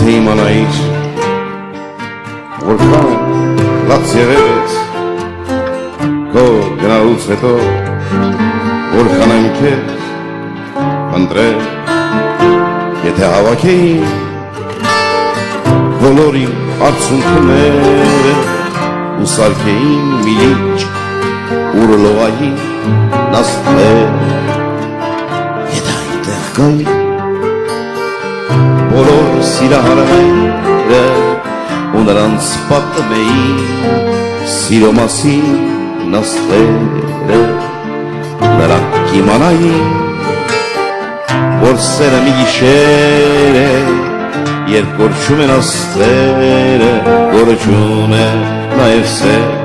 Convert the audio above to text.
Եթե իմանայիր որքան լաց եղել ես քո գնալուց հետո որքան եմ քեզ ընտրել եթե հավաքեին բոլորի արցունքները ու սարքեին միլիչ ուրլողայի նաստղեր եթե այնտեղ կայի բոլոր սիրահարները ու նրանց պատմեին սիրո մասին նաստղերը նրանք կիմանային որ սերը մի գիշեր է երբ գործում են աստղերը գործում է նաև սերը